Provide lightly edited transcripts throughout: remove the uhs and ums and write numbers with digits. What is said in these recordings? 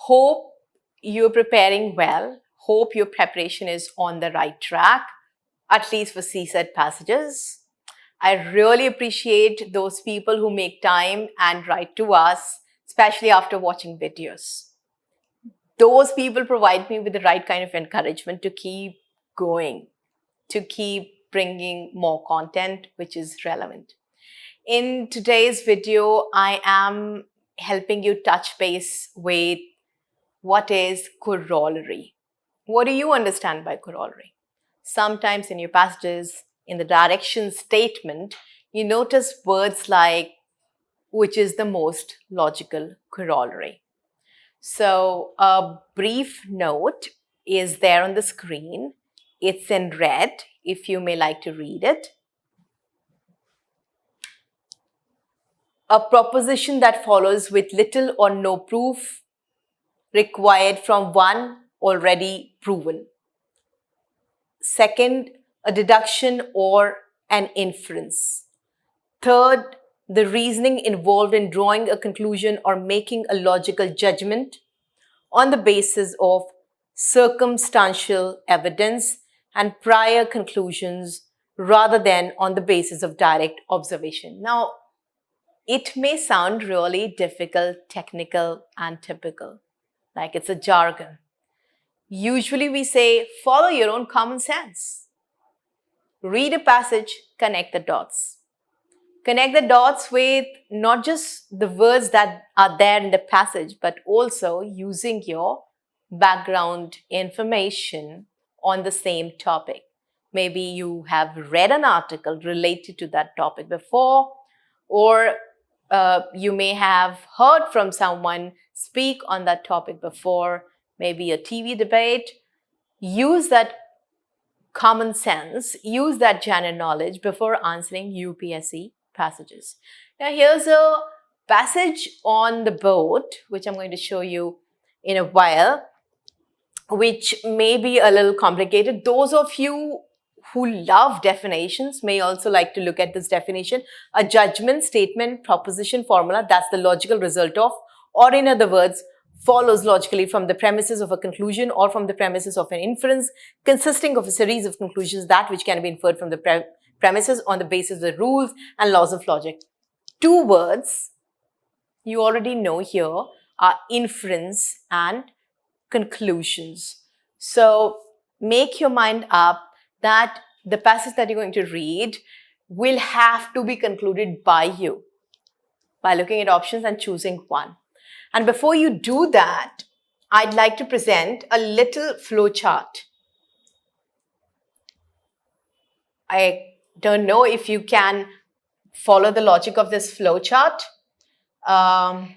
Hope you're preparing well. Hope your preparation is on the right track, at least for CSAT passages. I really appreciate those people who make time and write to us, especially after watching videos. Those people provide me with the right kind of encouragement to keep going, to keep bringing more content which is relevant. In today's video, I am helping you touch base with what is corollary. What do you understand by corollary? Sometimes in your passages, in the direction statement, you notice words like which is the most logical corollary. So a brief note is there on the screen. It's in red if you may like to read it. A proposition that follows with little or no proof required from one already proven. Second, a deduction or an inference. Third, the reasoning involved in drawing a conclusion or making a logical judgment on the basis of circumstantial evidence and prior conclusions rather than on the basis of direct observation. Now, it may sound really difficult, technical, and typical, like it's a jargon. Usually we say, follow your own common sense. Read a passage, connect the dots. Connect the dots with not just the words that are there in the passage, but also using your background information on the same topic. Maybe you have read an article related to that topic before, or you may have heard from someone speak on that topic before, maybe a TV debate. Use that common sense, use that general knowledge before answering UPSC passages. Now here's a passage on the board, which I'm going to show you in a while, which may be a little complicated. Those of you who love definitions may also like to look at this definition. A judgment, statement, proposition, formula, that's the logical result of, or in other words, follows logically from the premises of a conclusion or from the premises of an inference, consisting of a series of conclusions that which can be inferred from the premises on the basis of the rules and laws of logic. Two words you already know here are inference and conclusions. So make your mind up that the passage that you're going to read will have to be concluded by you by looking at options and choosing one. And before you do that, I'd like to present a little flow chart. I don't know if you can follow the logic of this flow chart, but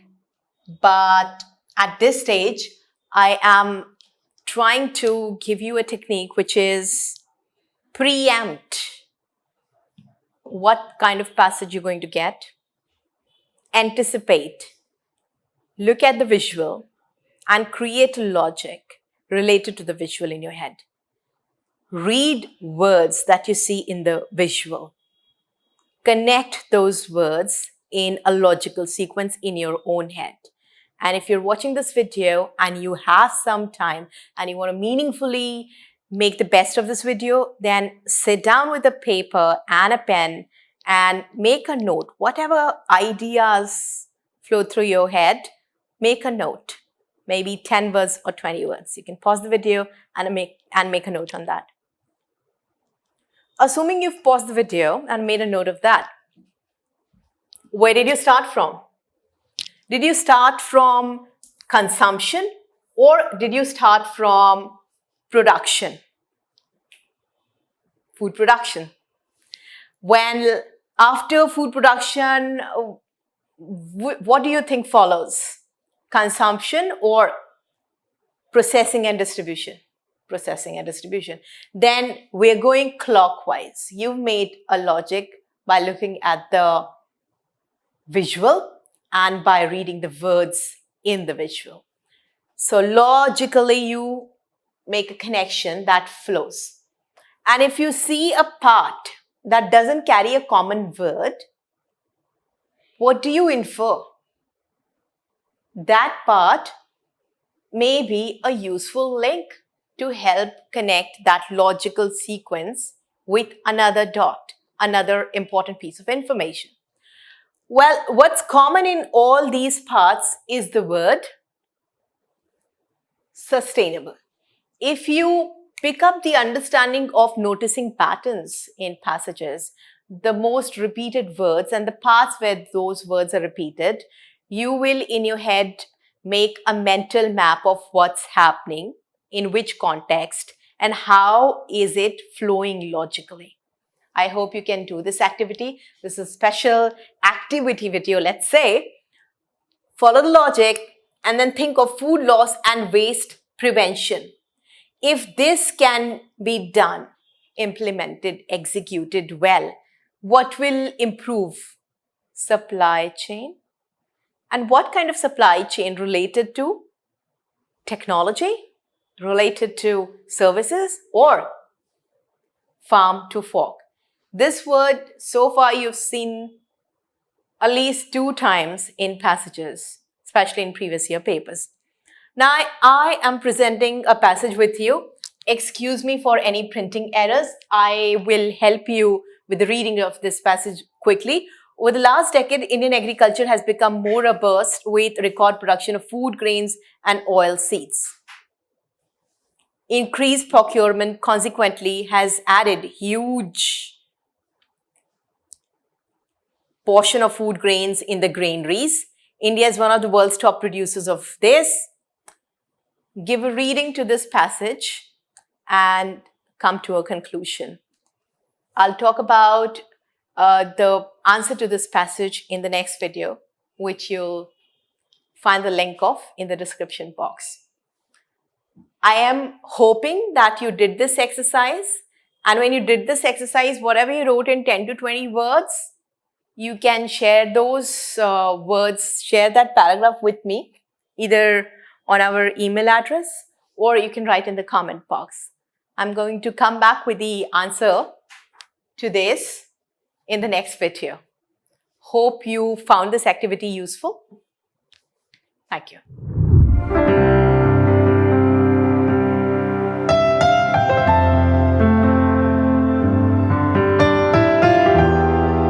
at this stage, I am trying to give you a technique which is preempt what kind of passage you're going to get, anticipate, look at the visual, and create logic related to the visual in your head. Read words that you see in the visual. Connect those words in a logical sequence in your own head. And if you're watching this video and you have some time and you want to meaningfully make the best of this video, then sit down with a paper and a pen and make a note. Whatever ideas flow through your head, make a note. Maybe 10 words or 20 words. You can pause the video and make a note on that. Assuming you've paused the video and made a note of that, where did you start from? Did you start from consumption or did you start from production? Food production. When after food production, what do you think follows? Consumption or processing and distribution? Processing and distribution. Then we're going clockwise. You've made a logic by looking at the visual and by reading the words in the visual. So logically, you make a connection that flows. And if you see a part that doesn't carry a common word, what do you infer? That part may be a useful link to help connect that logical sequence with another dot, another important piece of information. Well, what's common in all these parts is the word sustainable. If you pick up the understanding of noticing patterns in passages, the most repeated words and the parts where those words are repeated, you will in your head make a mental map of what's happening, in which context, and how is it flowing logically. I hope you can do this activity. This is a special activity video, let's say. Follow the logic and then think of food loss and waste prevention. If this can be done, implemented, executed well, what will improve? Supply chain. And what kind of supply chain? Related to technology, related to services, or farm to fork. This word, so far you've seen at least 2 times in passages, especially in previous year papers. Now, I am presenting a passage with you. Excuse me for any printing errors. I will help you with the reading of this passage quickly. Over the last decade, Indian agriculture has become more robust with record production of food grains and oil seeds. Increased procurement consequently has added huge portion of food grains in the granaries. India is one of the world's top producers of this. Give a reading to this passage and come to a conclusion. I'll talk about the answer to this passage in the next video, which you'll find the link of in the description box. I am hoping that you did this exercise, and when you did this exercise, whatever you wrote in 10 to 20 words, you can share those words, share that paragraph with me, either on our email address or you can write in the comment box. I'm going to come back with the answer to this in the next video. Hope you found this activity useful. Thank you.